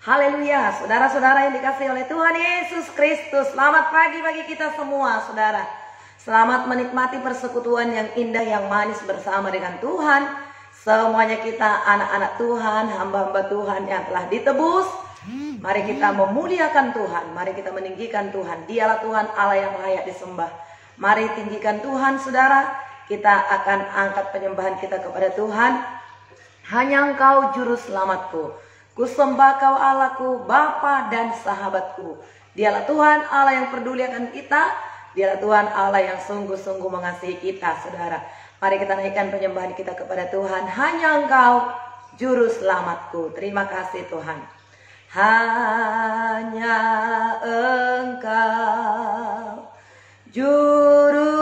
Haleluya, saudara-saudara yang dikasihi oleh Tuhan Yesus Kristus. Selamat pagi bagi kita semua, saudara. Selamat menikmati persekutuan yang indah, yang manis bersama dengan Tuhan. Semuanya kita anak-anak Tuhan, hamba-hamba Tuhan yang telah ditebus. Mari kita memuliakan Tuhan, mari kita meninggikan Tuhan. Dialah Tuhan Allah yang layak disembah. Mari tinggikan Tuhan, saudara. Kita akan angkat penyembahan kita kepada Tuhan. Hanya Engkau juru selamatku. Ku sembah Kau Allahku, Bapa dan sahabatku. Dialah Tuhan Allah yang peduli akan kita. Dialah Tuhan Allah yang sungguh-sungguh mengasihi kita, saudara. Mari kita naikkan penyembahan kita kepada Tuhan. Hanya Engkau juru selamatku. Terima kasih Tuhan. Hanya Engkau juru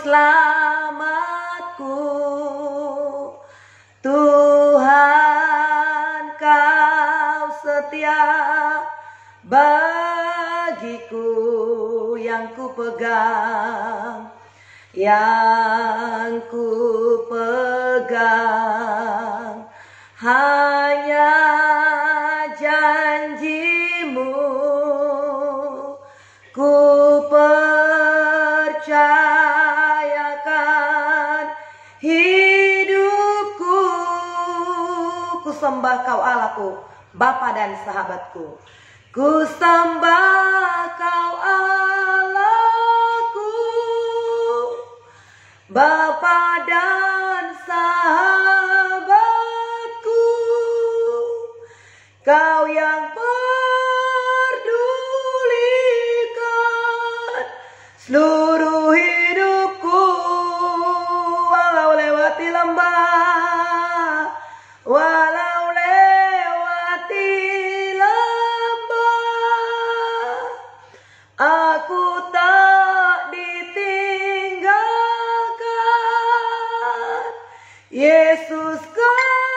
selamatku, Tuhan Kau setia bagiku, yang ku pegang, yang ku pegang hanya janji-Mu. Ku percayakan hidupku. Ku sembah Kau Allahku, Bapa dan sahabatku. Ku sembah Kau Allahku, Bapa dan sahabatku. Kau yang pedulikan seluruh hidupku, walau lewati lembah, walau lewati lembah, aku tak ditinggalkan. Yesus kekuatan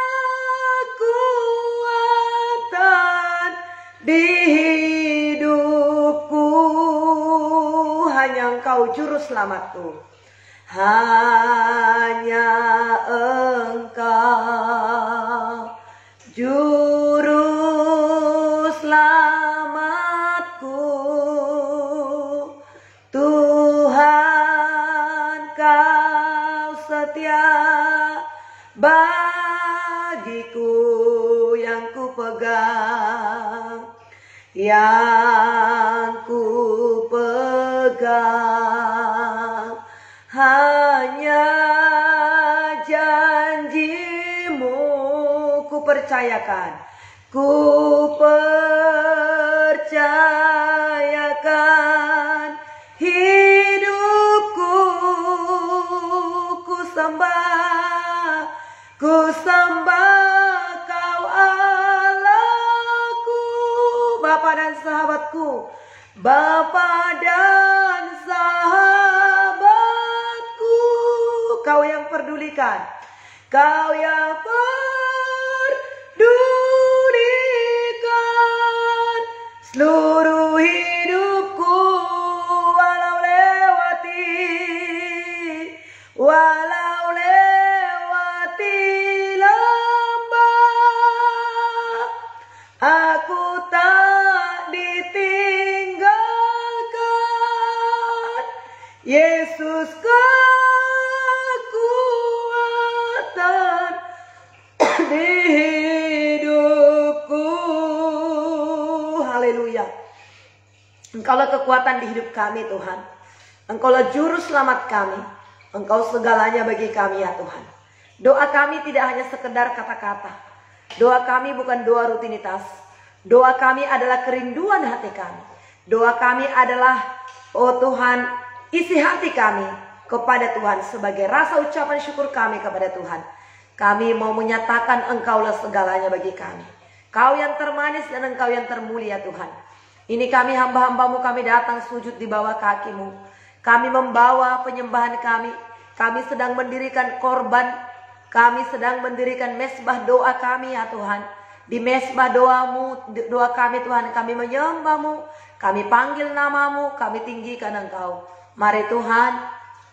di hidupku. Hanya Engkau juru selamatku. Hanya Engkau juru selamatku, Tuhan Kau setia bagiku, yang ku pegang, yang ku pegang hanya janji-Mu. Ku percayakan, ku percayakan hidupku. Ku sembah Kau Allahku, Bapa dan sahabatku. Bapa dan sahabatku. Kau yang pedulikan, Kau yang pedulikan seluruh hidupku, walau lewati lembah, aku tak ditinggalkan. Yesus kekuatan di hidupku. Haleluya. Engkaulah kekuatan di hidup kami, Tuhan. Engkaulah juru selamat kami. Engkau segalanya bagi kami, ya Tuhan. Doa kami tidak hanya sekedar kata-kata. Doa kami bukan doa rutinitas. Doa kami adalah kerinduan hati kami. Doa kami adalah, oh Tuhan, isi hati kami kepada Tuhan sebagai rasa ucapan syukur kami kepada Tuhan. Kami mau menyatakan Engkaulah segalanya bagi kami. Kau yang termanis dan Engkau yang termulia, Tuhan. Ini kami hamba-hambamu, kami datang sujud di bawah kaki-Mu. Kami membawa penyembahan kami. Kami sedang mendirikan korban. Kami sedang mendirikan mesbah doa kami, ya Tuhan. Di mesbah doa kami, Tuhan, kami menyembah-Mu. Kami panggil nama-Mu, kami tinggikan Engkau. Mari Tuhan,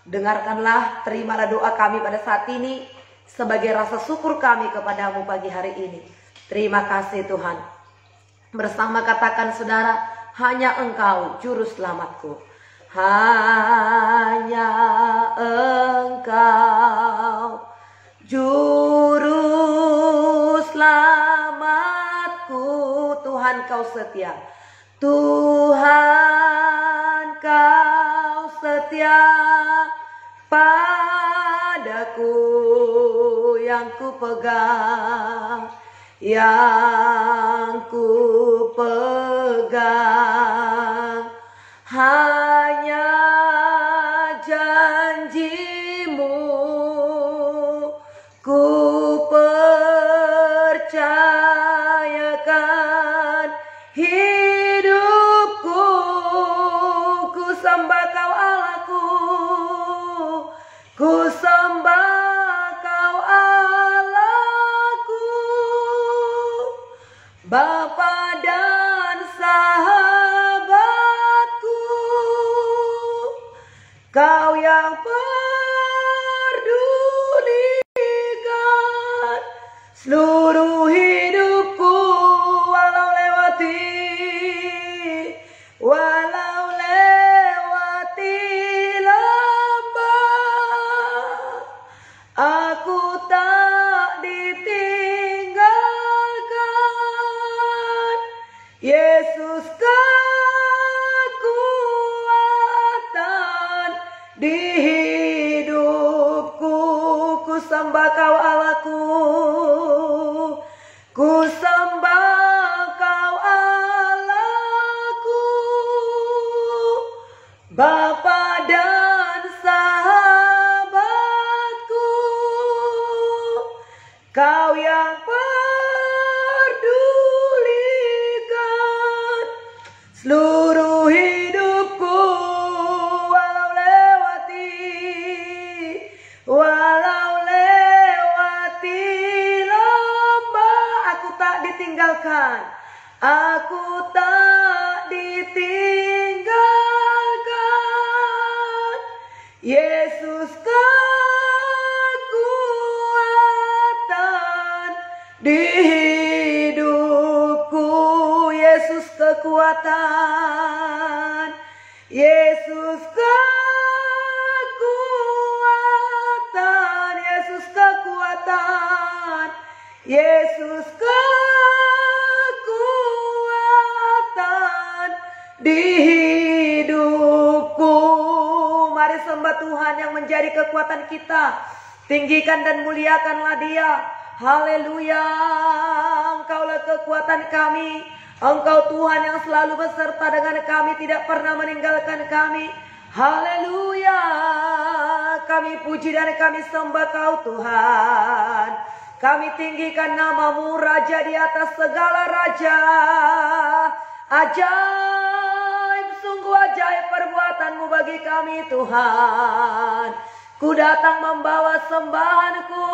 dengarkanlah, terimalah doa kami pada saat ini sebagai rasa syukur kami kepadamu pagi hari ini. Terima kasih Tuhan. Bersama katakan saudara, hanya Engkau juru selamatku. Hanya Engkau juru selamatku. Tuhan Kau setia, Tuhan Kau setia padaku, yang ku pegang, yang ku pegang hanya janji-Mu. Ku percayakan hidupku, ku sembah Kau Allahku, ku sembah Kau Allahku, Bapa dan sahabatku. Kau yang pedulikan seluruh hidupku, walau lewati lembah, aku tak ditinggalkan. Yesus kekuatan di hidupku, ku sembah Kau Allahku, ku sembah Kau Allahku, Bapa dan sahabatku. Kau yang pedulikan seluruh hidupku, walau lewati lembah, aku tak ditinggalkan, aku tak ditinggalkan. Yesus kekuatan di hidupku, Yesus kekuatan, Yesus kekuatan, Yesus kekuatan, Yesus kekuatan di hidupku. Mari sembah Tuhan yang menjadi kekuatan kita. Tinggikan dan muliakanlah Dia. Haleluya. Engkaulah kekuatan kami. Engkau Tuhan yang selalu beserta dengan kami, tidak pernah meninggalkan kami. Haleluya. Kami puji dan kami sembah Kau Tuhan. Kami tinggikan nama-Mu, Raja di atas segala raja. Ajaib, sungguh ajaib perbuatan-Mu bagi kami Tuhan. Ku datang membawa sembahanku,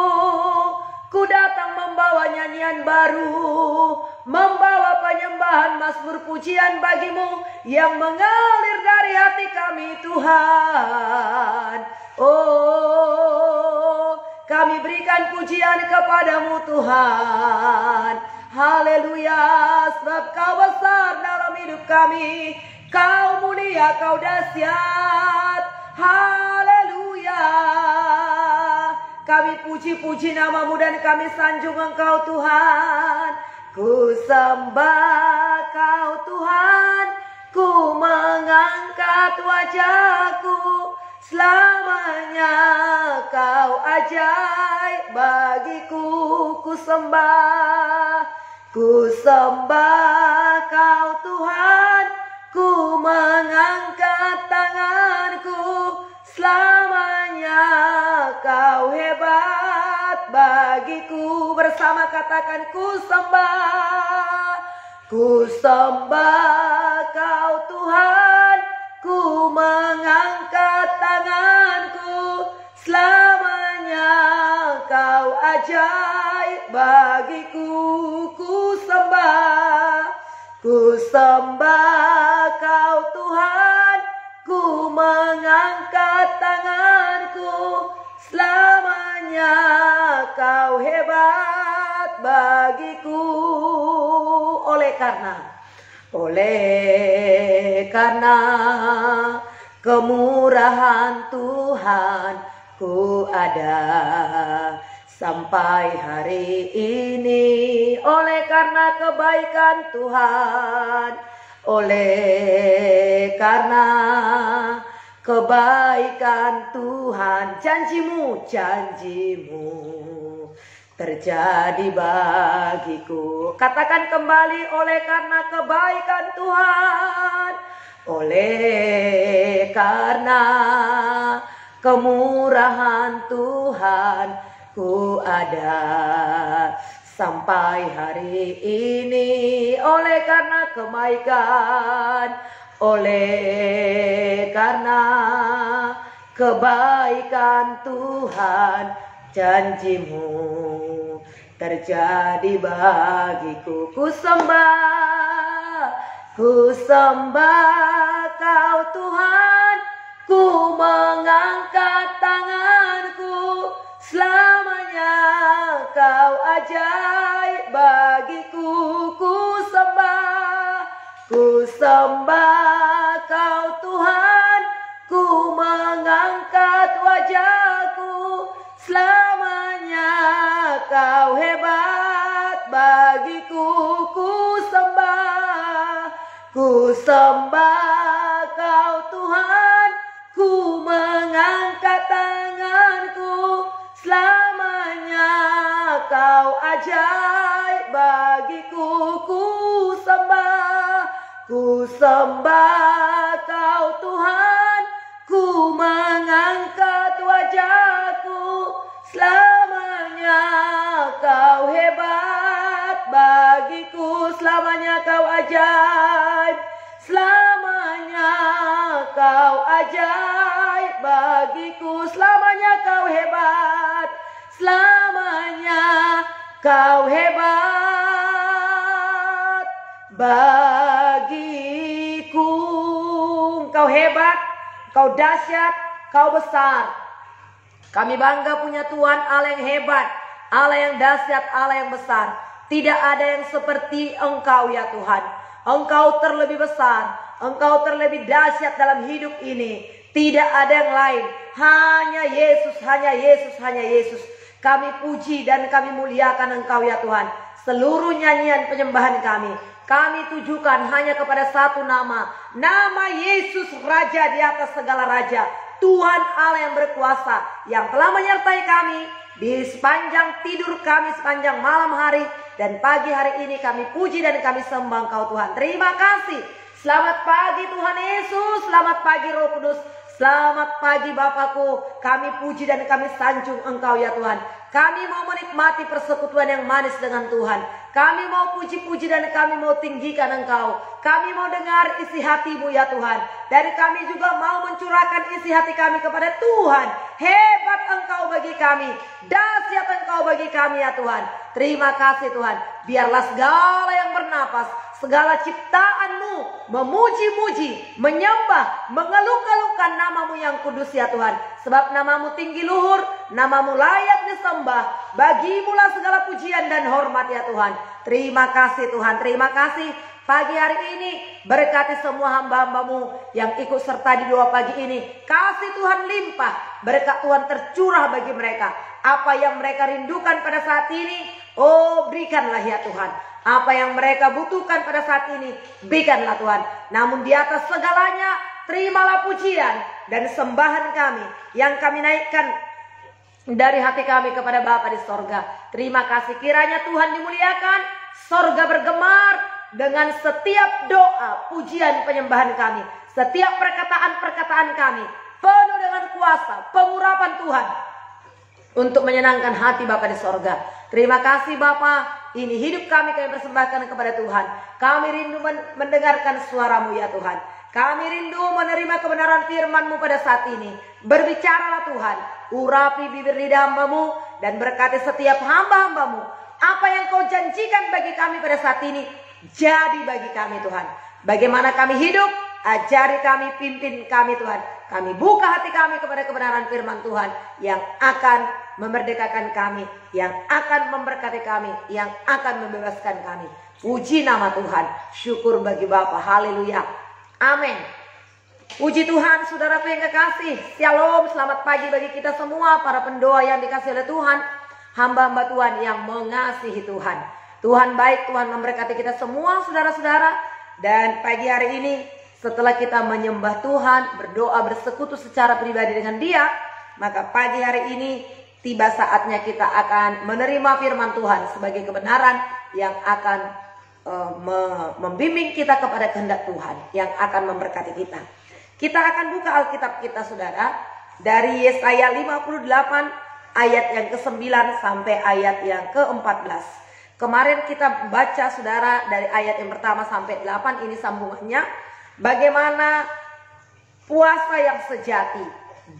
ku datang membawa nyanyian baru, membawa penyembahan mazmur pujian bagi-Mu yang mengalir dari hati kami Tuhan. Oh, kami berikan pujian kepadamu Tuhan. Haleluya, sebab Kau besar dalam hidup kami, Kau mulia, Kau dahsyat. Haleluya. Kami puji-puji nama-Mu dan kami sanjung Engkau Tuhan. Ku sembah Kau Tuhan, ku mengangkat wajahku, selamanya Kau ajaib bagiku. Ku sembah Kau Tuhan, ku mengangkat tanganku, selamanya Kau hebat bagiku. Bersama katakan ku sembah Kau Tuhan, ku mengangkat tanganku, selamanya Kau ajaib bagiku. Ku sembah Kau Tuhan, ku mengangkat tanganku, selamanya Kau hebat bagiku. Oleh karena Oleh karena kemurahan Tuhan, ku ada sampai hari ini. Oleh karena kebaikan Tuhan, oleh karena kebaikan Tuhan, janjimu terjadi bagiku. Katakan kembali, oleh karena kebaikan Tuhan, oleh karena kemurahan Tuhan, ku ada sampai hari ini. Oleh karena kebaikan, oleh karena kebaikan Tuhan, janjimu terjadi bagiku. Ku sembah Kau Tuhan, ku mengangkat tanganku, selamanya Kau ajaib bagiku. Ku sembah Kau Tuhan, ku mengangkat wajahku, selamanya Kau hebat bagiku. Ku sembah Kau Tuhan, ku mengangkat tanganku, selamanya Kau ajaib bagiku. Ku sembah Kau Tuhan, ku mengangkat wajahku, selamanya Kau hebat bagiku. Selamanya Kau ajaib, selamanya Kau ajaib bagiku. Selamanya Kau hebat, selamanya Kau hebat bagiku. Kau hebat, Kau dahsyat, Kau besar. Kami bangga punya Tuhan Allah yang hebat, Allah yang dahsyat, Allah yang besar. Tidak ada yang seperti Engkau ya Tuhan. Engkau terlebih besar, Engkau terlebih dahsyat dalam hidup ini. Tidak ada yang lain, hanya Yesus, hanya Yesus, hanya Yesus. Kami puji dan kami muliakan Engkau ya Tuhan. Seluruh nyanyian penyembahan kami tujukan hanya kepada satu nama. Nama Yesus, Raja di atas segala raja. Tuhan Allah yang berkuasa, yang telah menyertai kami di sepanjang tidur kami, sepanjang malam hari dan pagi hari ini. Kami puji dan kami sembah Engkau Tuhan. Terima kasih. Selamat pagi Tuhan Yesus, selamat pagi Roh Kudus, selamat pagi Bapakku. Kami puji dan kami sanjung Engkau ya Tuhan. Kami mau menikmati persekutuan yang manis dengan Tuhan. Kami mau puji-puji dan kami mau tinggikan Engkau. Kami mau dengar isi hati-Mu ya Tuhan. Dan kami juga mau mencurahkan isi hati kami kepada Tuhan. Hebat Engkau bagi kami, dahsyat Engkau bagi kami ya Tuhan. Terima kasih Tuhan. Biarlah segala yang bernapas, segala ciptaan-Mu memuji-muji, menyembah, mengeluh-elukan nama-Mu yang kudus ya Tuhan. Sebab nama-Mu tinggi luhur, nama-Mu layak disembah. Bagi-Mulah segala pujian dan hormat ya Tuhan. Terima kasih Tuhan, terima kasih. Pagi hari ini berkati semua hamba-hamba-Mu yang ikut serta di doa pagi ini. Kasih Tuhan limpah, berkat Tuhan tercurah bagi mereka. Apa yang mereka rindukan pada saat ini, oh berikanlah ya Tuhan. Apa yang mereka butuhkan pada saat ini, berikanlah Tuhan. Namun di atas segalanya, terimalah pujian dan sembahan kami yang kami naikkan dari hati kami kepada Bapa di sorga. Terima kasih, kiranya Tuhan dimuliakan, sorga bergemar dengan setiap doa, pujian, penyembahan kami. Setiap perkataan-perkataan kami penuh dengan kuasa, pengurapan Tuhan untuk menyenangkan hati Bapa di sorga. Terima kasih Bapa. Ini hidup kami persembahkan kepada Tuhan. Kami rindu mendengarkan suara-Mu ya Tuhan. Kami rindu menerima kebenaran firman-Mu pada saat ini. Berbicaralah Tuhan. Urapi bibir lidah hamba-Mu dan berkati setiap hamba-hamba-Mu. Apa yang Kau janjikan bagi kami pada saat ini, jadi bagi kami Tuhan. Bagaimana kami hidup, ajari kami, pimpin kami Tuhan. Kami buka hati kami kepada kebenaran firman Tuhan yang akan memerdekakan kami, yang akan memberkati kami, yang akan membebaskan kami. Puji nama Tuhan, syukur bagi Bapa. Haleluya, amin. Puji Tuhan, saudaraku yang kekasih. Shalom, selamat pagi bagi kita semua, para pendoa yang dikasihi oleh Tuhan, hamba-hamba Tuhan yang mengasihi Tuhan. Tuhan baik, Tuhan memberkati kita semua, saudara-saudara. Dan pagi hari ini, setelah kita menyembah Tuhan, berdoa, bersekutu secara pribadi dengan Dia, maka pagi hari ini tiba saatnya kita akan menerima firman Tuhan sebagai kebenaran yang akan membimbing kita kepada kehendak Tuhan, yang akan memberkati kita. Kita akan buka Alkitab kita, saudara, dari Yesaya 58 ayat yang ke-9 sampai ayat yang ke-14. Kemarin kita baca, saudara, dari ayat yang pertama sampai 8, ini sambungannya. Bagaimana puasa yang sejati,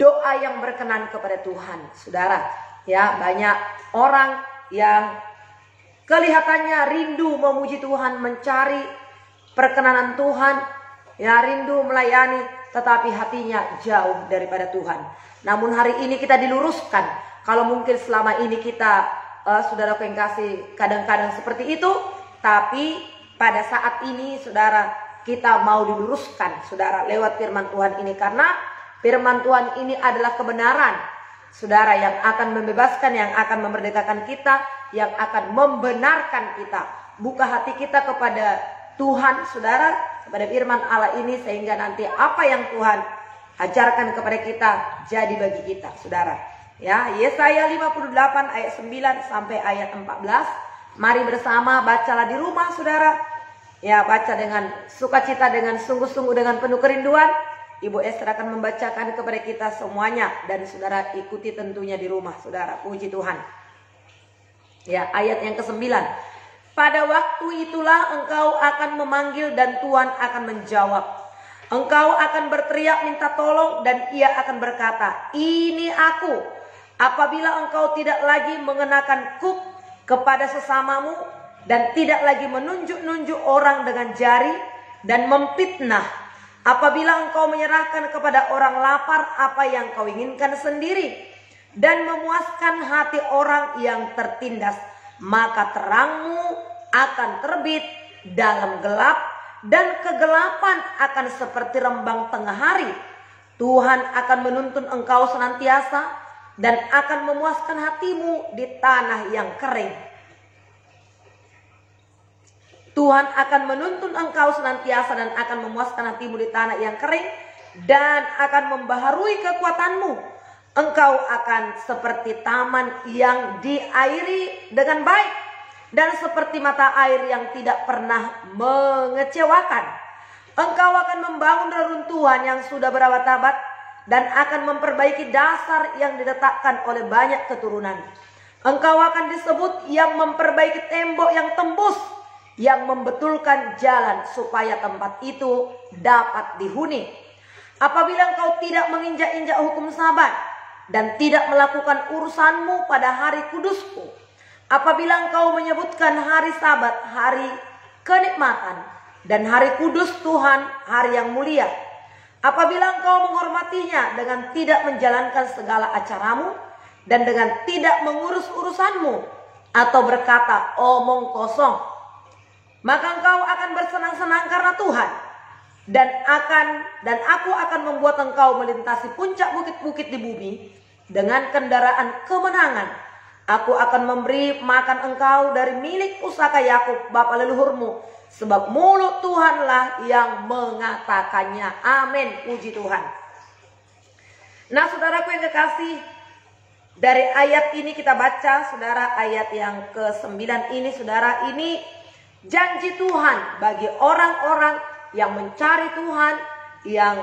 doa yang berkenan kepada Tuhan, saudara. Ya, banyak orang yang kelihatannya rindu memuji Tuhan, mencari perkenanan Tuhan, ya, rindu melayani, tetapi hatinya jauh daripada Tuhan. Namun hari ini kita diluruskan. Kalau mungkin selama ini kita, saudara yang kasih, kadang-kadang seperti itu, tapi pada saat ini, saudara, kita mau diluruskan, saudara, lewat firman Tuhan ini. Karena firman Tuhan ini adalah kebenaran, saudara, yang akan membebaskan, yang akan memerdekakan kita, yang akan membenarkan kita. Buka hati kita kepada Tuhan, saudara, kepada firman Allah ini, sehingga nanti apa yang Tuhan ajarkan kepada kita jadi bagi kita, saudara. Ya, Yesaya 58 ayat 9 sampai ayat 14. Mari bersama bacalah di rumah, saudara. Ya, baca dengan sukacita, dengan sungguh-sungguh, dengan penuh kerinduan. Ibu Esther akan membacakan kepada kita semuanya, dan saudara ikuti tentunya di rumah, saudara. Puji Tuhan. Ya, ayat yang ke-9. Pada waktu itulah engkau akan memanggil dan Tuhan akan menjawab. Engkau akan berteriak minta tolong dan Ia akan berkata, ini aku. Apabila engkau tidak lagi mengenakan kup kepada sesamamu dan tidak lagi menunjuk-nunjuk orang dengan jari dan memfitnah. Apabila engkau menyerahkan kepada orang lapar apa yang kau inginkan sendiri dan memuaskan hati orang yang tertindas, maka terangmu akan terbit dalam gelap dan kegelapan akan seperti rembang tengah hari. Tuhan akan menuntun engkau senantiasa dan akan memuaskan hatimu di tanah yang kering. Tuhan akan menuntun engkau senantiasa dan akan memuaskan hatimu di tanah yang kering, dan akan membaharui kekuatanmu. Engkau akan seperti taman yang diairi dengan baik, dan seperti mata air yang tidak pernah mengecewakan. Engkau akan membangun reruntuhan yang sudah berabad-abad, dan akan memperbaiki dasar yang diletakkan oleh banyak keturunan. Engkau akan disebut yang memperbaiki tembok yang tembus, yang membetulkan jalan supaya tempat itu dapat dihuni. Apabila engkau tidak menginjak-injak hukum Sabat dan tidak melakukan urusanmu pada hari kudusku, apabila engkau menyebutkan hari Sabat hari kenikmatan dan hari kudus Tuhan hari yang mulia, apabila engkau menghormatinya dengan tidak menjalankan segala acaramu dan dengan tidak mengurus urusanmu atau berkata omong kosong, maka engkau akan bersenang-senang karena Tuhan, dan aku akan membuat engkau melintasi puncak bukit-bukit di bumi dengan kendaraan kemenangan. Aku akan memberi makan engkau dari milik pusaka Yakub bapa leluhurmu, sebab mulut Tuhanlah yang mengatakannya. Amin, puji Tuhan. Nah, saudaraku yang kekasih, dari ayat ini kita baca, saudara, ayat yang ke-9 ini, saudara, ini janji Tuhan bagi orang-orang yang mencari Tuhan, yang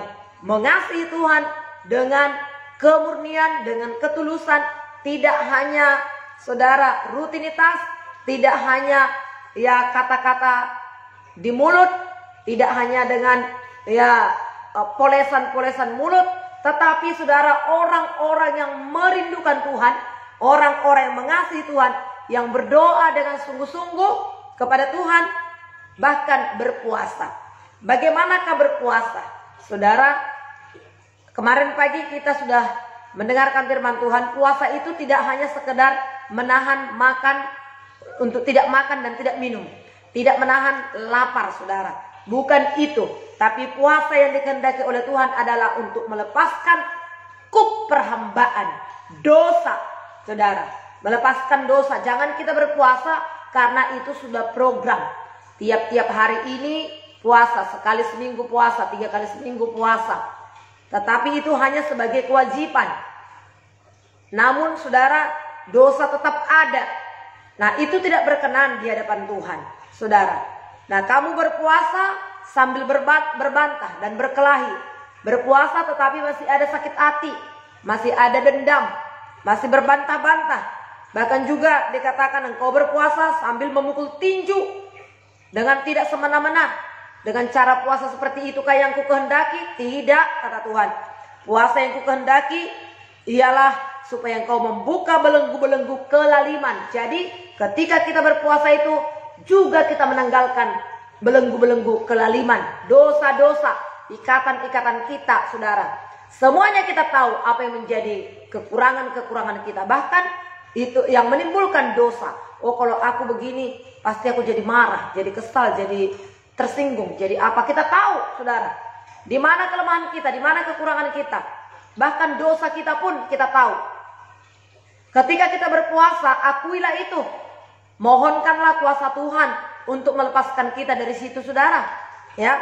mengasihi Tuhan dengan kemurnian, dengan ketulusan. Tidak hanya, saudara, rutinitas, tidak hanya ya kata-kata di mulut, tidak hanya dengan ya polesan-polesan mulut, tetapi saudara, orang-orang yang merindukan Tuhan, orang-orang yang mengasihi Tuhan, yang berdoa dengan sungguh-sungguh kepada Tuhan, bahkan berpuasa. Bagaimanakah berpuasa? Saudara, kemarin pagi kita sudah mendengarkan firman Tuhan. Puasa itu tidak hanya sekedar menahan makan, untuk tidak makan dan tidak minum, tidak menahan lapar, saudara. Bukan itu. Tapi puasa yang dikehendaki oleh Tuhan adalah untuk melepaskan kuk perhambaan, dosa, saudara. Melepaskan dosa. Jangan kita berpuasa karena itu sudah program. Tiap-tiap hari ini puasa, sekali seminggu puasa, 3 kali seminggu puasa. Tetapi itu hanya sebagai kewajiban. Namun saudara, dosa tetap ada. Nah, itu tidak berkenan di hadapan Tuhan, saudara. Nah, kamu berpuasa sambil berbantah dan berkelahi. Berpuasa tetapi masih ada sakit hati, masih ada dendam, masih berbantah-bantah. Bahkan juga dikatakan engkau berpuasa sambil memukul tinju dengan tidak semena-mena. Dengan cara puasa seperti itu kayak yang ku kehendaki? Tidak, kata Tuhan. Puasa yang ku kehendaki ialah supaya engkau membuka belenggu-belenggu kelaliman. Jadi ketika kita berpuasa itu juga kita menanggalkan belenggu-belenggu kelaliman, dosa-dosa, ikatan-ikatan kita, saudara. Semuanya kita tahu apa yang menjadi kekurangan-kekurangan kita. Bahkan itu yang menimbulkan dosa. Oh, kalau aku begini pasti aku jadi marah, jadi kesal, jadi tersinggung, jadi apa? Kita tahu, saudara, di mana kelemahan kita, di mana kekurangan kita. Bahkan dosa kita pun kita tahu. Ketika kita berpuasa, akuilah itu. Mohonkanlah kuasa Tuhan untuk melepaskan kita dari situ, saudara. Ya,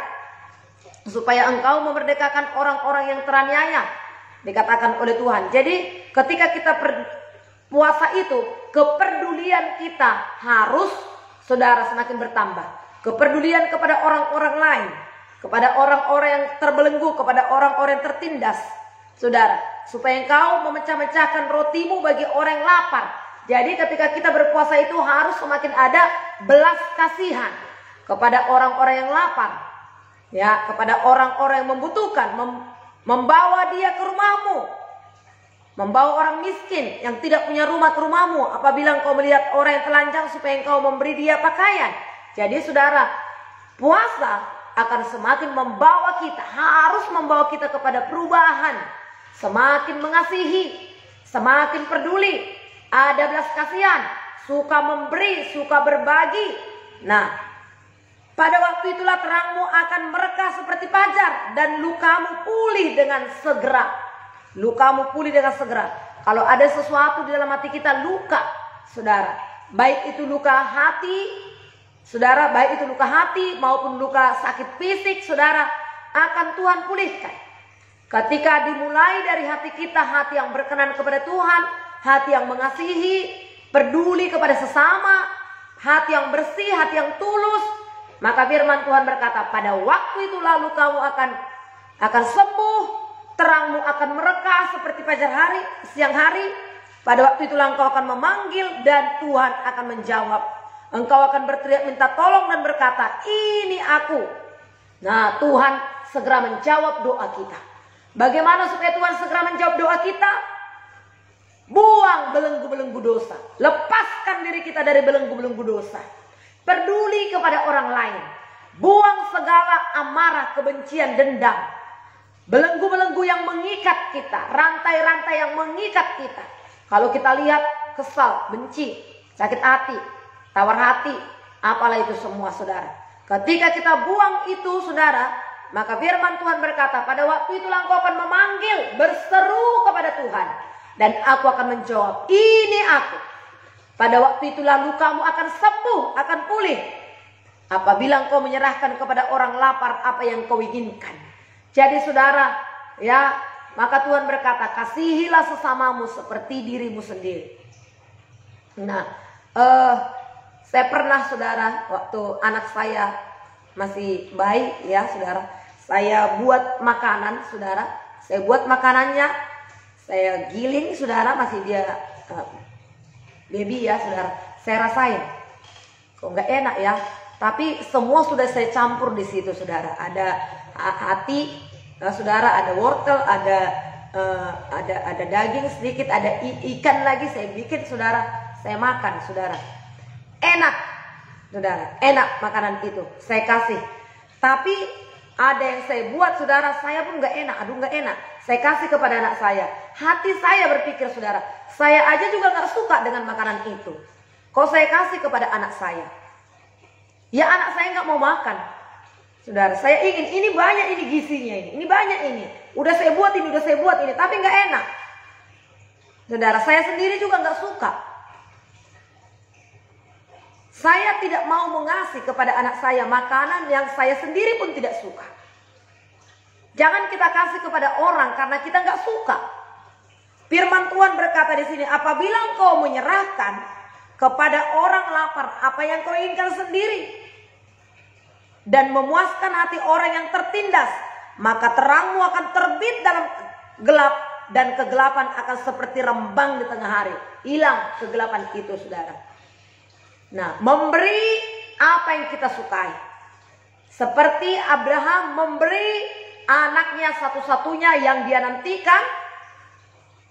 supaya engkau memerdekakan orang-orang yang teraniaya, dikatakan oleh Tuhan. Jadi ketika kita puasa itu, kepedulian kita harus, saudara, semakin bertambah. Kepedulian kepada orang-orang lain, kepada orang-orang yang terbelenggu, kepada orang-orang yang tertindas, saudara. Supaya engkau memecah-mecahkan rotimu bagi orang yang lapar. Jadi ketika kita berpuasa itu harus semakin ada belas kasihan kepada orang-orang yang lapar, ya, kepada orang-orang yang membutuhkan, membawa dia ke rumahmu, membawa orang miskin yang tidak punya rumah ke rumahmu. Apabila engkau melihat orang yang telanjang, supaya engkau memberi dia pakaian. Jadi saudara, puasa akan semakin membawa kita, harus membawa kita kepada perubahan. Semakin mengasihi, semakin peduli, ada belas kasihan, suka memberi, suka berbagi. Nah, pada waktu itulah terangmu akan mereka seperti fajar dan lukamu pulih dengan segera. Lukamu pulih dengan segera. Kalau ada sesuatu di dalam hati kita luka, saudara, baik itu luka hati, saudara, baik itu luka hati maupun luka sakit fisik, saudara, akan Tuhan pulihkan. Ketika dimulai dari hati kita, hati yang berkenan kepada Tuhan, hati yang mengasihi, peduli kepada sesama, hati yang bersih, hati yang tulus, maka firman Tuhan berkata, pada waktu itu lalu kamu akan sembuh, terangmu akan mereka seperti fajar hari, siang hari. Pada waktu itulah engkau akan memanggil dan Tuhan akan menjawab. Engkau akan berteriak minta tolong dan berkata, ini aku. Nah, Tuhan segera menjawab doa kita. Bagaimana supaya Tuhan segera menjawab doa kita? Buang belenggu-belenggu dosa. Lepaskan diri kita dari belenggu-belenggu dosa. Peduli kepada orang lain. Buang segala amarah, kebencian, dendam. Belenggu-belenggu yang mengikat kita. Rantai-rantai yang mengikat kita. Kalau kita lihat kesal, benci, sakit hati, tawar hati, apalah itu semua, saudara. Ketika kita buang itu, saudara, maka firman Tuhan berkata, pada waktu itulah engkau akan memanggil, berseru kepada Tuhan, dan aku akan menjawab, ini aku. Pada waktu itulah lukamu akan sembuh, akan pulih. Apabila engkau menyerahkan kepada orang lapar apa yang kau inginkan. Jadi saudara, ya, maka Tuhan berkata, kasihilah sesamamu seperti dirimu sendiri. Nah, saya pernah, saudara, waktu anak saya masih bayi, ya saudara, saya buat makanan, saudara, saya buat makanannya, saya giling, saudara, masih dia baby, ya saudara, saya rasain, kok nggak enak ya, tapi semua sudah saya campur di situ, saudara, ada hati, saudara, ada wortel, ada daging sedikit, ada ikan lagi, saya bikin, saudara, saya makan, saudara. Enak, saudara, enak makanan itu, saya kasih. Tapi Ada yang saya buat saudara, saya pun gak enak, aduh gak enak. Saya kasih kepada anak saya. Hati saya berpikir saudara, saya aja juga gak suka dengan makanan itu. Kalau saya kasih kepada anak saya, ya anak saya gak mau makan. Saudara, saya ingin, ini banyak ini gizinya ini banyak ini. Udah saya buat ini, tapi gak enak. Saudara, saya sendiri juga gak suka. Saya tidak mau mengasih kepada anak saya makanan yang saya sendiri pun tidak suka. Jangan kita kasih kepada orang karena kita nggak suka. Firman Tuhan berkata di sini, apabila engkau menyerahkan kepada orang lapar apa yang kau inginkan sendiri dan memuaskan hati orang yang tertindas, maka terangmu akan terbit dalam gelap dan kegelapan akan seperti rembang di tengah hari. Hilang kegelapan itu, saudara. Nah, memberi apa yang kita sukai. Seperti Abraham memberi anaknya satu-satunya yang dia nantikan.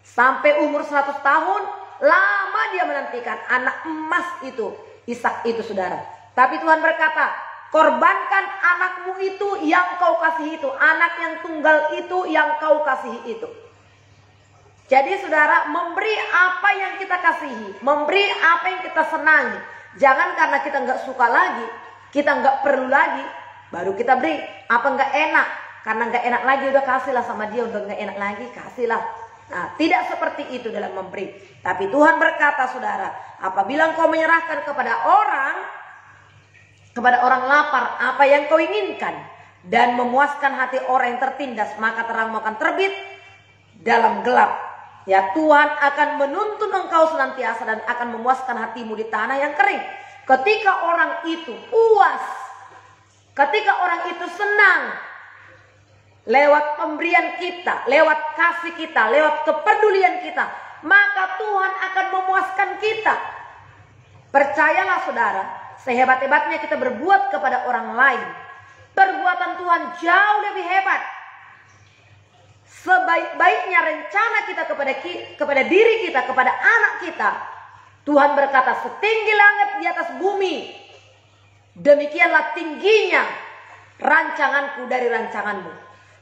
Sampai umur 100 tahun, lama dia menantikan anak emas itu, Ishak itu, saudara. Tapi Tuhan berkata, korbankan anakmu itu yang kau kasih itu. Anak yang tunggal itu yang kau kasih itu. Jadi saudara, memberi apa yang kita kasihi, memberi apa yang kita senangi. Jangan karena kita nggak suka lagi, kita nggak perlu lagi, baru kita beri. Apa nggak enak? Karena nggak enak lagi, udah kasihlah sama dia. Udah nggak enak lagi, kasihlah. Nah, tidak seperti itu dalam memberi. Tapi Tuhan berkata, saudara, apabila engkau menyerahkan kepada orang lapar apa yang kau inginkan dan memuaskan hati orang yang tertindas, maka terangmu akan terbit dalam gelap. Ya, Tuhan akan menuntun engkau senantiasa dan akan memuaskan hatimu di tanah yang kering. Ketika orang itu puas, ketika orang itu senang, lewat pemberian kita, lewat kasih kita, lewat kepedulian kita, maka Tuhan akan memuaskan kita. Percayalah saudara, sehebat-hebatnya kita berbuat kepada orang lain, perbuatan Tuhan jauh lebih hebat. Sebaik-baiknya rencana kita kepada diri kita, kepada anak kita, Tuhan berkata, setinggi langit di atas bumi, demikianlah tingginya rancanganku dari rancanganmu.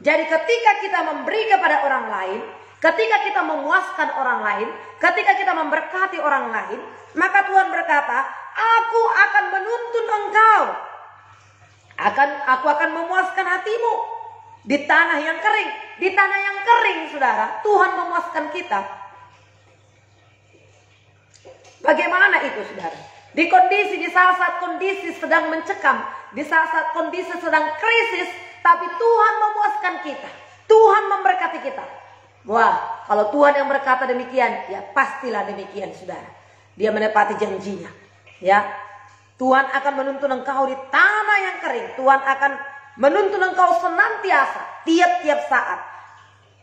Jadi ketika kita memberi kepada orang lain, ketika kita memuaskan orang lain, ketika kita memberkati orang lain, maka Tuhan berkata, aku akan menuntun engkau, aku akan memuaskan hatimu di tanah yang kering. Di tanah yang kering, saudara, Tuhan memuaskan kita. Bagaimana itu, saudara? Di saat kondisi sedang mencekam, di saat kondisi sedang krisis, tapi Tuhan memuaskan kita. Tuhan memberkati kita. Wah, kalau Tuhan yang berkata demikian, ya pastilah demikian, saudara. Dia menepati janjinya. Ya, Tuhan akan menuntun engkau di tanah yang kering. Tuhan akan menuntun engkau senantiasa, tiap-tiap saat,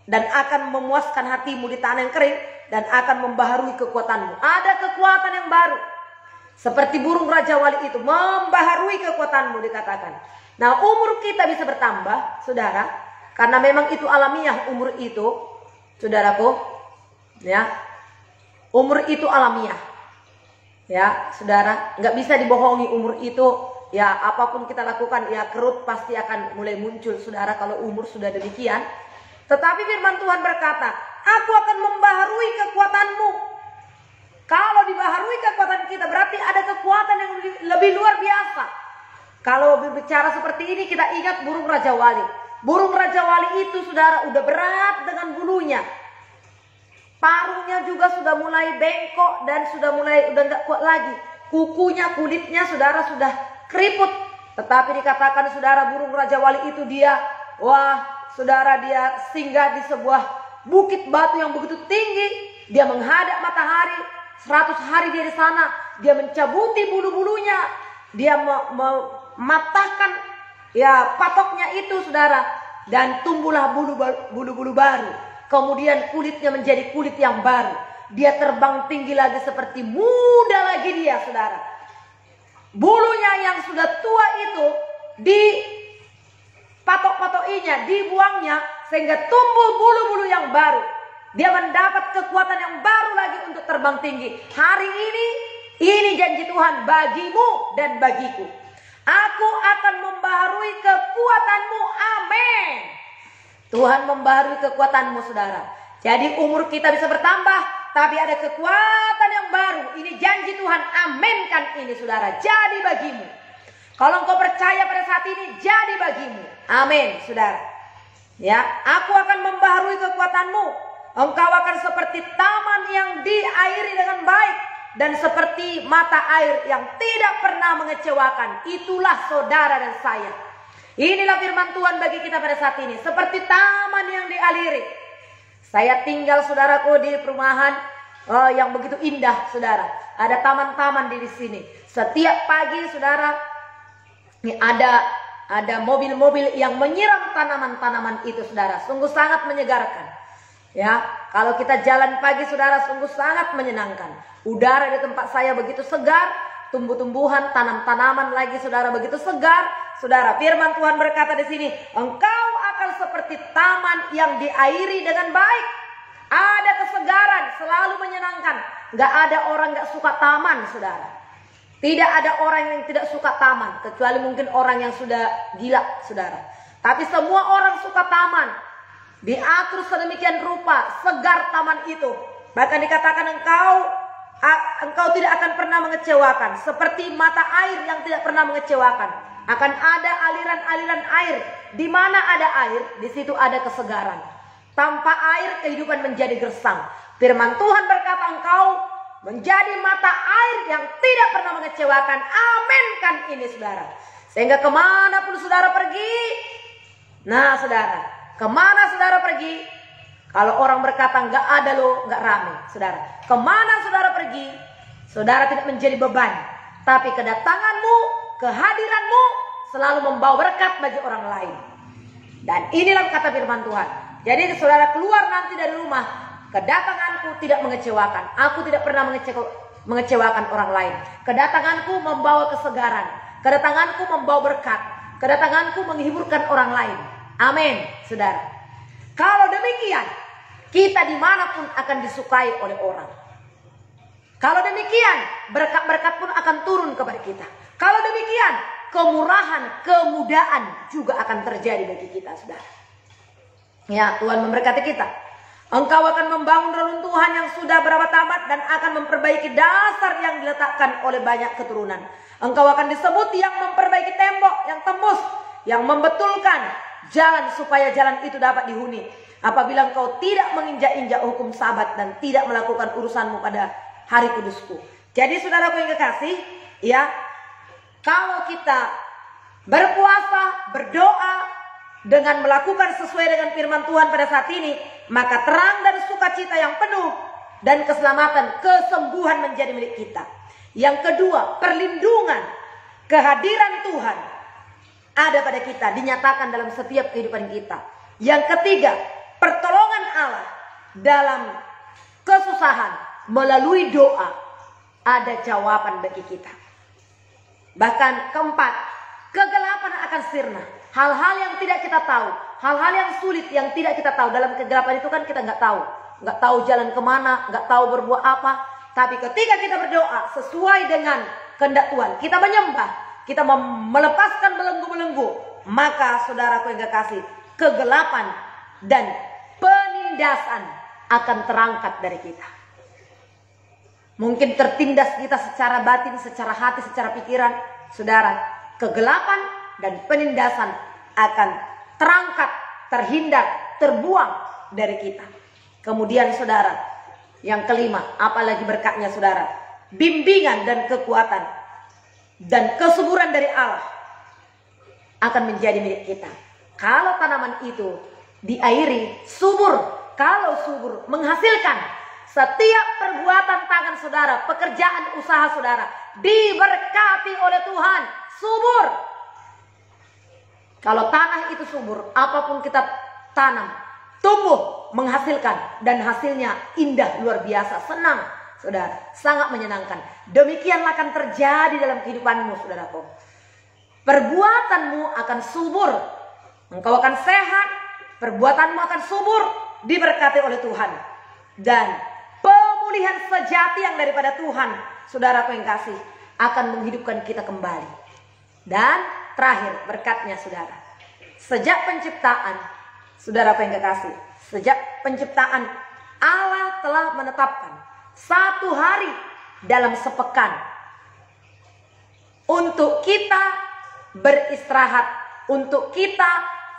dan akan memuaskan hatimu di tanah yang kering, dan akan membaharui kekuatanmu. Ada kekuatan yang baru, seperti burung Raja Wali itu, membaharui kekuatanmu dikatakan. Nah, umur kita bisa bertambah, saudara, karena memang itu alamiah umur itu, saudaraku, ya, umur itu alamiah, ya, saudara, nggak bisa dibohongi umur itu. Ya, apapun kita lakukan, ya kerut pasti akan mulai muncul, saudara, kalau umur sudah demikian. Tetapi firman Tuhan berkata, aku akan membaharui kekuatanmu. Kalau dibaharui kekuatan kita, berarti ada kekuatan yang lebih luar biasa. Kalau berbicara seperti ini, kita ingat burung Raja Wali. Burung Raja Wali itu, saudara, udah berat dengan bulunya. Parungnya juga sudah mulai bengkok dan udah gak kuat lagi. Kukunya, kulitnya, saudara, sudah keriput. Tetapi dikatakan, saudara, burung Raja Wali itu dia singgah di sebuah bukit batu yang begitu tinggi. Dia menghadap matahari, 100 hari dia di sana. Dia mencabuti bulu-bulunya, dia mematahkan ya patoknya itu, saudara, dan tumbuhlah bulu-bulu baru. Kemudian kulitnya menjadi kulit yang baru. Dia terbang tinggi lagi seperti muda lagi dia, saudara. Bulunya yang sudah tua itu dipatok-patokinya, dibuangnya, sehingga tumbuh bulu-bulu yang baru. Dia mendapat kekuatan yang baru lagi untuk terbang tinggi. Hari ini janji Tuhan bagimu dan bagiku. Aku akan membaharui kekuatanmu Tuhan membaharui kekuatanmu saudara. Jadi umur kita bisa bertambah, tapi ada kekuatan yang baru. Ini janji Tuhan, aminkan ini saudara. Jadi bagimu. Kalau engkau percaya pada saat ini, jadi bagimu. Amin saudara. Ya, aku akan membaharui kekuatanmu. Engkau akan seperti taman yang diairi dengan baik, dan seperti mata air yang tidak pernah mengecewakan. Itulah saudara dan saya. Inilah firman Tuhan bagi kita pada saat ini. Seperti taman yang dialiri. Saya tinggal saudaraku di perumahan yang begitu indah saudara. Ada taman-taman di sini. Setiap pagi saudara, ini ada mobil-mobil yang menyiram tanaman-tanaman itu saudara. Sungguh sangat menyegarkan. Ya, kalau kita jalan pagi saudara, sungguh sangat menyenangkan. Udara di tempat saya begitu segar, tumbuh-tumbuhan, tanam-tanaman lagi saudara begitu segar. Saudara, firman Tuhan berkata di sini, engkau akan seperti taman yang diairi dengan baik. Ada kesegaran, selalu menyenangkan. Gak ada orang gak suka taman saudara. Tidak ada orang yang tidak suka taman, kecuali mungkin orang yang sudah gila saudara. Tapi semua orang suka taman. Diatur sedemikian rupa, segar taman itu. Bahkan dikatakan engkau tidak akan pernah mengecewakan. Seperti mata air yang tidak pernah mengecewakan. Akan ada aliran-aliran air. Di mana ada air, di situ ada kesegaran. Tanpa air, kehidupan menjadi gersang. Firman Tuhan berkata, engkau menjadi mata air yang tidak pernah mengecewakan. Aminkan ini saudara. Sehingga kemanapun saudara pergi. Nah saudara, kemana saudara pergi? Kalau orang berkata nggak ada loh, nggak rame saudara. Kemana saudara pergi? Saudara tidak menjadi beban. Tapi kedatanganmu, kehadiranmu selalu membawa berkat bagi orang lain. Dan inilah kata firman Tuhan. Jadi saudara keluar nanti dari rumah, kedatanganku tidak mengecewakan. Aku tidak pernah mengecewakan orang lain. Kedatanganku membawa kesegaran. Kedatanganku membawa berkat. Kedatanganku menghiburkan orang lain. Amin, saudara. Kalau demikian, kita dimanapun akan disukai oleh orang. Kalau demikian, berkat-berkat pun akan turun kepada kita. Kalau demikian, kemurahan, kemudahan juga akan terjadi bagi kita, saudara. Ya, Tuhan memberkati kita. Engkau akan membangun reruntuhan yang sudah berabad-abad dan akan memperbaiki dasar yang diletakkan oleh banyak keturunan. Engkau akan disebut yang memperbaiki tembok, yang tembus, yang membetulkan jalan supaya jalan itu dapat dihuni. Apabila engkau tidak menginjak-injak hukum Sabat dan tidak melakukan urusanmu pada hari kudusku. Jadi saudaraku yang kekasih, ya, kalau kita berpuasa, berdoa dengan melakukan sesuai dengan firman Tuhan pada saat ini, maka terang dan sukacita yang penuh dan keselamatan, kesembuhan menjadi milik kita. Yang kedua, perlindungan, kehadiran Tuhan ada pada kita, dinyatakan dalam setiap kehidupan kita. Yang ketiga, pertolongan Allah dalam kesusahan melalui doa, ada jawaban bagi kita. Bahkan keempat, kegelapan akan sirna. Hal-hal yang tidak kita tahu, hal-hal yang sulit yang tidak kita tahu. Dalam kegelapan itu kan kita nggak tahu jalan kemana, nggak tahu berbuat apa. Tapi ketika kita berdoa sesuai dengan kehendak Tuhan, kita menyembah, kita melepaskan belenggu-belenggu, maka saudaraku yang kekasih, kegelapan dan penindasan akan terangkat dari kita. Mungkin tertindas kita secara batin, secara hati, secara pikiran. Saudara, kegelapan dan penindasan akan terangkat, terhindar, terbuang dari kita. Kemudian saudara, yang kelima, apalagi berkatnya saudara, bimbingan dan kekuatan dan kesuburan dari Allah akan menjadi milik kita. Kalau tanaman itu diairi, subur. Kalau subur, menghasilkan. Setiap perbuatan tangan saudara, pekerjaan usaha saudara, diberkati oleh Tuhan, subur. Kalau tanah itu subur, apapun kita tanam, tumbuh, menghasilkan, dan hasilnya indah, luar biasa, senang, saudara, sangat menyenangkan. Demikianlah akan terjadi dalam kehidupanmu, saudaraku. Perbuatanmu akan subur, engkau akan sehat, perbuatanmu akan subur, diberkati oleh Tuhan. Dan pemulihan sejati yang daripada Tuhan, saudaraku yang kasih, akan menghidupkan kita kembali. Dan terakhir berkatnya saudara, sejak penciptaan saudara yang kekasih, sejak penciptaan Allah telah menetapkan 1 hari dalam sepekan untuk kita beristirahat, untuk kita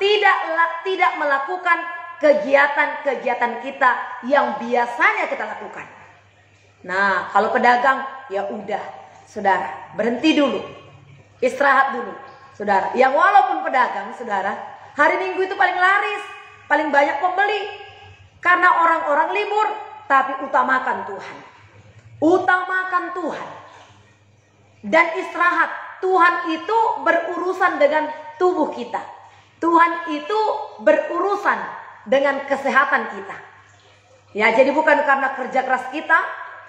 tidak melakukan kegiatan-kegiatan kita yang biasanya kita lakukan. Nah, kalau pedagang ya udah, saudara, berhenti dulu, istirahat dulu, saudara. Yang walaupun pedagang, saudara, hari Minggu itu paling laris, paling banyak pembeli, karena orang-orang libur. Tapi utamakan Tuhan, utamakan Tuhan dan istirahat. Tuhan itu berurusan dengan tubuh kita. Tuhan itu berurusan dengan kesehatan kita. Ya, jadi bukan karena kerja keras kita.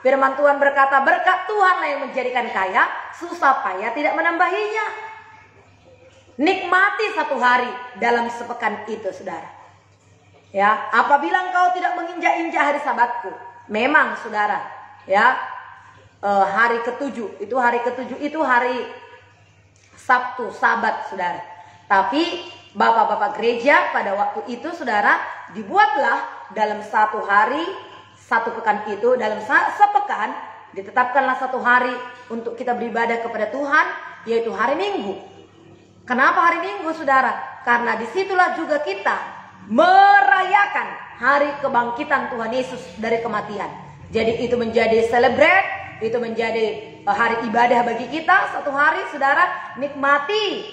Firman Tuhan berkata, berkat Tuhanlah yang menjadikan kaya, susah payah tidak menambahinya. Nikmati 1 hari dalam sepekan itu, saudara. Ya, apabila engkau tidak menginjak-injak hari Sabatku, memang, saudara, ya, hari ke-7 itu hari Sabtu, Sabat, saudara. Tapi bapak-bapak gereja pada waktu itu, saudara, dibuatlah dalam 1 hari, 1 pekan itu, dalam sepekan ditetapkanlah 1 hari untuk kita beribadah kepada Tuhan, yaitu hari Minggu. Kenapa hari Minggu, saudara? Karena disitulah juga kita merayakan hari kebangkitan Tuhan Yesus dari kematian. Jadi itu menjadi celebrate, itu menjadi hari ibadah bagi kita 1 hari, saudara. Nikmati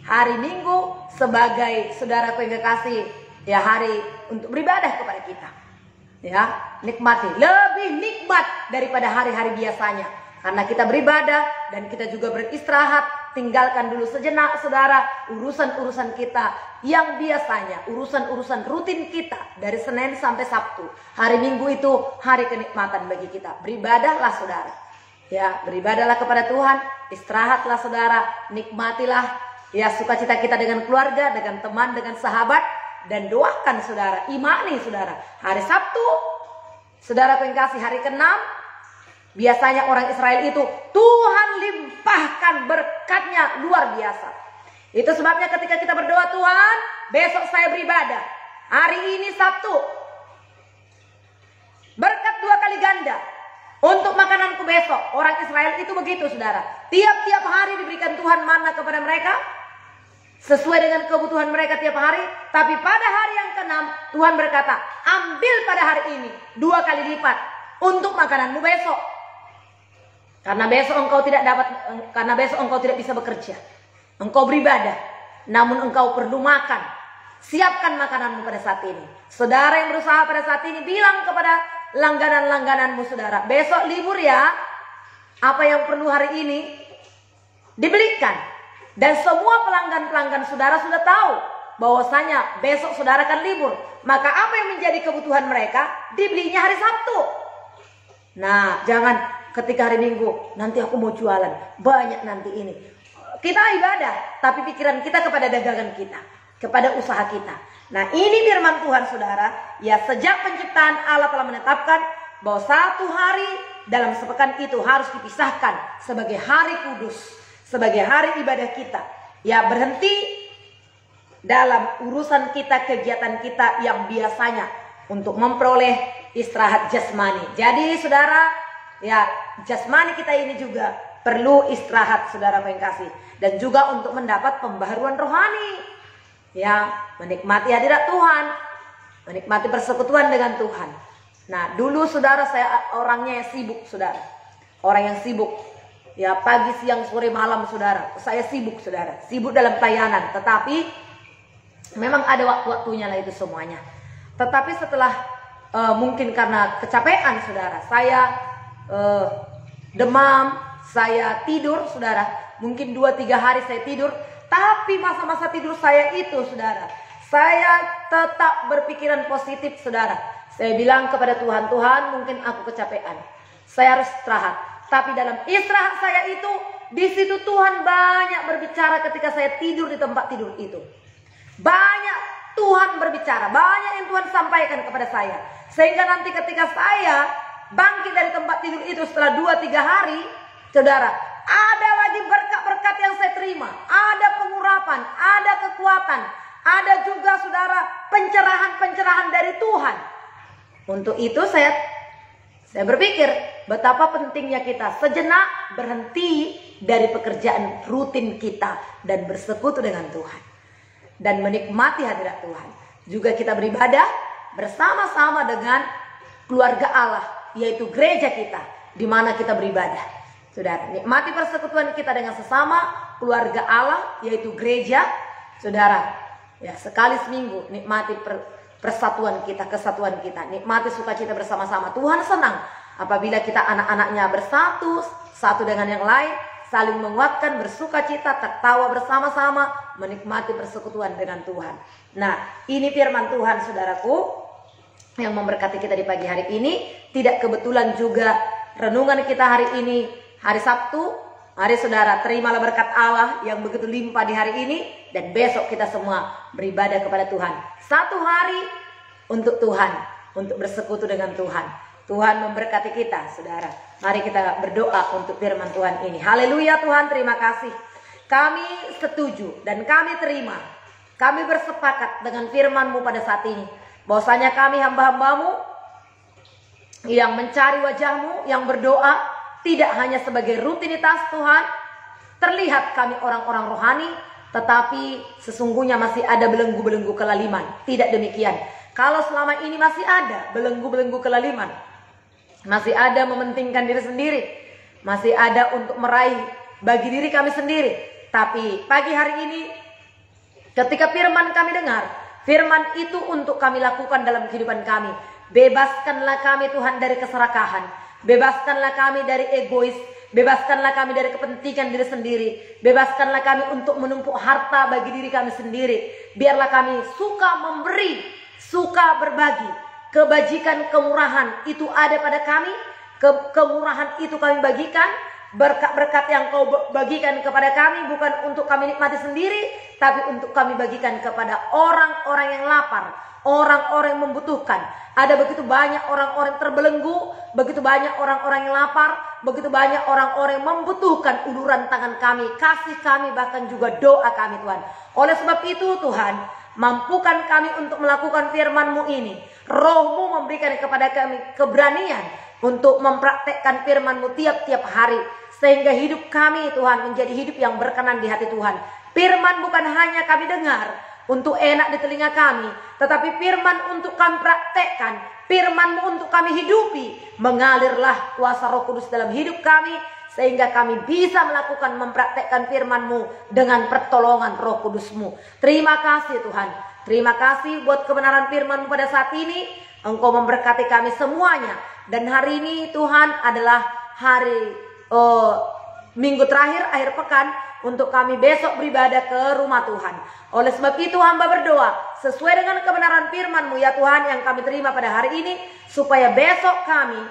hari Minggu sebagai, saudaraku yang kekasih, ya, hari untuk beribadah kepada kita. Ya, nikmati, lebih nikmat daripada hari-hari biasanya, karena kita beribadah dan kita juga beristirahat. Tinggalkan dulu sejenak, saudara, urusan-urusan kita yang biasanya, urusan-urusan rutin kita dari Senin sampai Sabtu. Hari Minggu itu hari kenikmatan bagi kita. Beribadahlah, saudara. Ya, beribadahlah kepada Tuhan, istirahatlah, saudara, nikmatilah, ya, sukacita kita dengan keluarga, dengan teman, dengan sahabat. Dan doakan, saudara, imani, saudara. Hari Sabtu, saudara yang kasih, hari ke-6, biasanya orang Israel itu Tuhan limpahkan berkatnya luar biasa. Itu sebabnya ketika kita berdoa, Tuhan, besok saya beribadah, hari ini Sabtu, berkat 2 kali ganda untuk makananku besok. Orang Israel itu begitu, saudara. Tiap-tiap hari diberikan Tuhan mana kepada mereka, sesuai dengan kebutuhan mereka tiap hari. Tapi pada hari yang ke-6 Tuhan berkata, ambil pada hari ini 2 kali lipat untuk makananmu besok. Karena besok engkau tidak bisa bekerja. Engkau beribadah, namun engkau perlu makan. Siapkan makananmu pada saat ini. Saudara yang berusaha pada saat ini, bilang kepada langganan-langgananmu, saudara, besok libur ya. Apa yang perlu hari ini dibelikan. Dan semua pelanggan-pelanggan saudara sudah tahu bahwasanya besok saudara akan libur. Maka apa yang menjadi kebutuhan mereka dibelinya hari Sabtu. Nah, jangan ketika hari Minggu, nanti aku mau jualan, banyak nanti ini. Kita ibadah, tapi pikiran kita kepada dagangan kita, kepada usaha kita. Nah, ini firman Tuhan, saudara. Ya, sejak penciptaan Allah telah menetapkan bahwa 1 hari dalam sepekan itu harus dipisahkan sebagai hari kudus, sebagai hari ibadah kita. Ya, berhenti dalam urusan kita, kegiatan kita yang biasanya untuk memperoleh istirahat jasmani. Jadi, saudara, ya, jasmani kita ini juga perlu istirahat, saudara yang kasih. Dan juga untuk mendapat pembaharuan rohani. Ya, menikmati hadirat Tuhan, menikmati persekutuan dengan Tuhan. Nah, dulu, saudara, saya orangnya yang sibuk, saudara. Orang yang sibuk. Ya, pagi, siang, sore, malam, saudara. Saya sibuk, saudara. Sibuk dalam pelayanan. Tetapi memang ada waktu-waktunya lah itu semuanya. Tetapi setelah mungkin karena kecapean, saudara, saya demam, saya tidur, saudara. Mungkin 2-3 hari saya tidur. Tapi masa-masa tidur saya itu, saudara, saya tetap berpikiran positif, saudara. Saya bilang kepada Tuhan, Tuhan, mungkin aku kecapean, saya harus istirahat. Tapi dalam istirahat saya itu, di situ Tuhan banyak berbicara ketika saya tidur di tempat tidur itu. Banyak Tuhan berbicara, banyak yang Tuhan sampaikan kepada saya. Sehingga nanti ketika saya bangkit dari tempat tidur itu setelah 2-3 hari, saudara, ada lagi berkat-berkat yang saya terima. Ada pengurapan, ada kekuatan, Ada juga saudara pencerahan-pencerahan dari Tuhan. Untuk itu saya berpikir betapa pentingnya kita sejenak berhenti dari pekerjaan rutin kita dan bersekutu dengan Tuhan. Dan menikmati hadirat Tuhan. Juga kita beribadah bersama-sama dengan keluarga Allah, yaitu gereja kita, di mana kita beribadah. Saudara, nikmati persekutuan kita dengan sesama keluarga Allah, yaitu gereja. Saudara, ya sekali seminggu nikmati persatuan kita, kesatuan kita. Nikmati sukacita bersama-sama. Tuhan senang apabila kita anak-anaknya bersatu, satu dengan yang lain, saling menguatkan, bersukacita, tertawa bersama-sama, menikmati persekutuan dengan Tuhan. Nah, ini firman Tuhan saudaraku yang memberkati kita di pagi hari ini. Tidak kebetulan juga renungan kita hari ini, hari Sabtu. Mari saudara, terimalah berkat Allah yang begitu limpah di hari ini. Dan besok kita semua beribadah kepada Tuhan. Satu hari untuk Tuhan, untuk bersekutu dengan Tuhan. Tuhan memberkati kita saudara. Mari kita berdoa untuk firman Tuhan ini. Haleluya Tuhan, terima kasih. Kami setuju dan kami terima. Kami bersepakat dengan firman-Mu pada saat ini. Bahwasanya kami hamba-hambamu yang mencari wajah-Mu, yang berdoa tidak hanya sebagai rutinitas Tuhan. Terlihat kami orang-orang rohani, tetapi sesungguhnya masih ada belenggu-belenggu kelaliman. Tidak demikian. Kalau selama ini masih ada belenggu-belenggu kelaliman, masih ada mementingkan diri sendiri, masih ada untuk meraih bagi diri kami sendiri. Tapi pagi hari ini ketika firman kami dengar, firman itu untuk kami lakukan dalam kehidupan kami. Bebaskanlah kami Tuhan dari keserakahan. Bebaskanlah kami dari egois. Bebaskanlah kami dari kepentingan diri sendiri. Bebaskanlah kami untuk menumpuk harta bagi diri kami sendiri. Biarlah kami suka memberi, suka berbagi. Kebajikan, kemurahan itu ada pada kami. Kemurahan itu kami bagikan. Berkat-berkat yang kau bagikan kepada kami bukan untuk kami nikmati sendiri, tapi untuk kami bagikan kepada orang-orang yang lapar, orang-orang yang membutuhkan. Ada begitu banyak orang-orang terbelenggu, begitu banyak orang-orang yang lapar, begitu banyak orang-orang yang membutuhkan uluran tangan kami, kasih kami, bahkan juga doa kami Tuhan. Oleh sebab itu Tuhan, mampukan kami untuk melakukan firman-Mu ini. Roh-Mu memberikan kepada kami keberanian untuk mempraktekkan firman-Mu tiap-tiap hari. Sehingga hidup kami Tuhan menjadi hidup yang berkenan di hati Tuhan. Firman bukan hanya kami dengar untuk enak di telinga kami, tetapi firman untuk kami praktekkan. Firman-Mu untuk kami hidupi. Mengalirlah kuasa Roh Kudus dalam hidup kami, sehingga kami bisa melakukan mempraktekkan firman-Mu dengan pertolongan Roh Kudus-Mu. Terima kasih Tuhan. Terima kasih buat kebenaran firman-Mu pada saat ini. Engkau memberkati kami semuanya. Dan hari ini Tuhan adalah hari minggu terakhir, akhir pekan, untuk kami besok beribadah ke rumah Tuhan. Oleh sebab itu hamba berdoa sesuai dengan kebenaran firman-Mu ya Tuhan yang kami terima pada hari ini, supaya besok kami,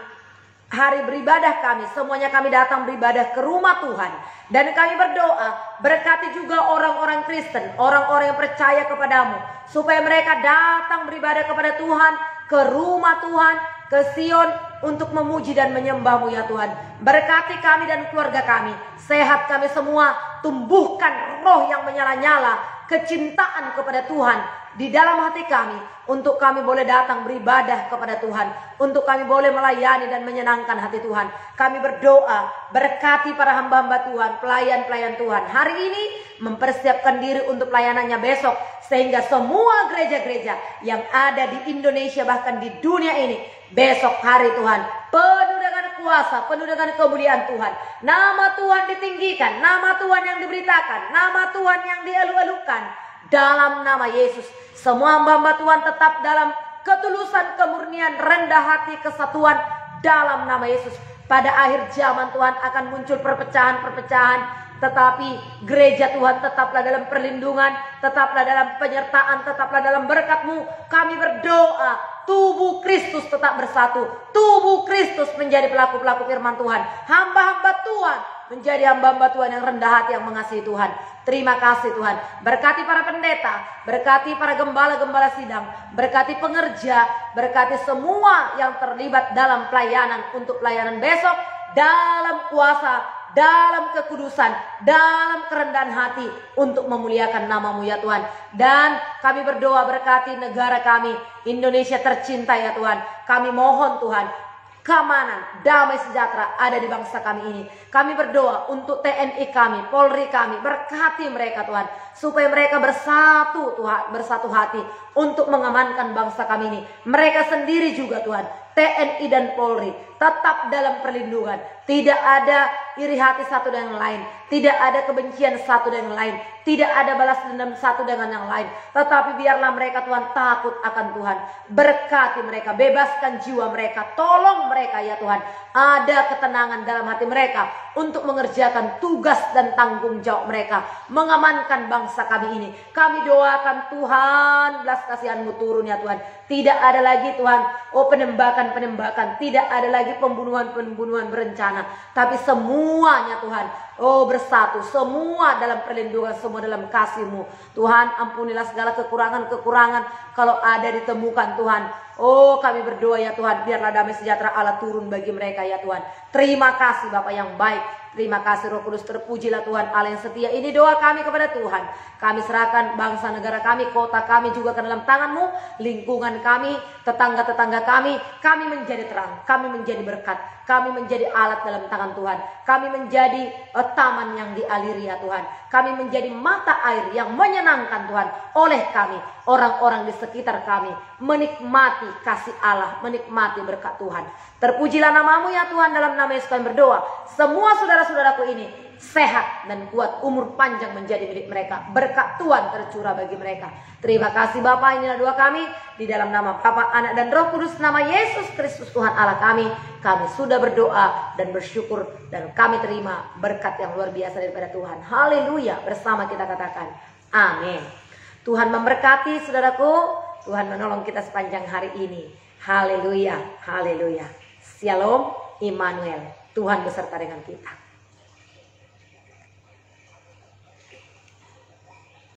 hari beribadah kami, semuanya kami datang beribadah ke rumah Tuhan. Dan kami berdoa, berkati juga orang-orang Kristen, orang-orang yang percaya kepadamu, supaya mereka datang beribadah kepada Tuhan, ke rumah Tuhan, ke Sion, untuk memuji dan menyembah-Mu ya Tuhan. Berkati kami dan keluarga kami, sehat kami semua, tumbuhkan roh yang menyala-nyala, kecintaan kepada Tuhan di dalam hati kami, untuk kami boleh datang beribadah kepada Tuhan, untuk kami boleh melayani dan menyenangkan hati Tuhan. Kami berdoa, berkati para hamba-hamba Tuhan, pelayan-pelayan Tuhan hari ini, mempersiapkan diri untuk pelayanannya besok, sehingga semua gereja-gereja yang ada di Indonesia, bahkan di dunia ini, besok hari Tuhan penuh dengan kuasa, penuh dengan kemuliaan Tuhan. Nama Tuhan ditinggikan, nama Tuhan yang diberitakan, nama Tuhan yang dielu-elukan. Dalam nama Yesus, semua hamba-hamba Tuhan tetap dalam ketulusan, kemurnian, rendah hati, kesatuan dalam nama Yesus. Pada akhir zaman Tuhan akan muncul perpecahan-perpecahan, tetapi gereja Tuhan tetaplah dalam perlindungan, tetaplah dalam penyertaan, tetaplah dalam berkat-Mu. Kami berdoa, tubuh Kristus tetap bersatu, tubuh Kristus menjadi pelaku-pelaku firman Tuhan, hamba-hamba Tuhan menjadi hamba-hamba Tuhan yang rendah hati, yang mengasihi Tuhan. Terima kasih Tuhan. Berkati para pendeta, berkati para gembala-gembala sidang, berkati pengerja, berkati semua yang terlibat dalam pelayanan untuk pelayanan besok, dalam kuasa dalam kekudusan, dalam kerendahan hati untuk memuliakan nama-Mu ya Tuhan. Dan kami berdoa berkati negara kami, Indonesia tercinta ya Tuhan. Kami mohon Tuhan, keamanan, damai sejahtera ada di bangsa kami ini. Kami berdoa untuk TNI kami, Polri kami, berkati mereka Tuhan, supaya mereka bersatu Tuhan, bersatu hati untuk mengamankan bangsa kami ini. Mereka sendiri juga Tuhan, TNI dan Polri tetap dalam perlindungan. Tidak ada iri hati satu dengan yang lain, tidak ada kebencian satu dengan yang lain, tidak ada balas dendam satu dengan yang lain. Tetapi biarlah mereka Tuhan takut akan Tuhan. Berkati mereka, bebaskan jiwa mereka, tolong mereka ya Tuhan. Ada ketenangan dalam hati mereka untuk mengerjakan tugas dan tanggung jawab mereka, mengamankan bangsa kami ini. Kami doakan Tuhan, belas kasihan-Mu turun ya Tuhan. Tidak ada lagi Tuhan, penembakan-penembakan, tidak ada lagi pembunuhan-pembunuhan berencana, tapi semuanya Tuhan, bersatu, semua dalam perlindungan, semua dalam kasih-Mu. Tuhan, ampunilah segala kekurangan-kekurangan kalau ada ditemukan Tuhan. Kami berdoa ya Tuhan, biarlah damai sejahtera Allah turun bagi mereka ya Tuhan. Terima kasih Bapa yang baik. Terima kasih Roh Kudus, terpujilah Tuhan Allah yang setia. Ini doa kami kepada Tuhan. Kami serahkan bangsa negara kami, kota kami juga ke dalam tangan-Mu. Lingkungan kami, tetangga-tetangga kami menjadi terang, kami menjadi berkat, kami menjadi alat dalam tangan Tuhan. Kami menjadi taman yang dialiri ya Tuhan. Kami menjadi mata air yang menyenangkan Tuhan. Oleh kami, orang-orang di sekitar kami menikmati kasih Allah, menikmati berkat Tuhan. Terpujilah nama-Mu ya Tuhan, dalam nama Yesus kami berdoa. Semua saudara-saudaraku ini sehat dan kuat, umur panjang menjadi milik mereka. Berkat Tuhan tercurah bagi mereka. Terima kasih Bapa, inilah doa kami di dalam nama Bapa, Anak dan Roh Kudus, nama Yesus Kristus Tuhan Allah kami. Kami sudah berdoa dan bersyukur, dan kami terima berkat yang luar biasa daripada Tuhan. Haleluya. Bersama kita katakan amin. Tuhan memberkati saudaraku. Tuhan menolong kita sepanjang hari ini. Haleluya. Haleluya. Shalom Immanuel. Tuhan beserta dengan kita.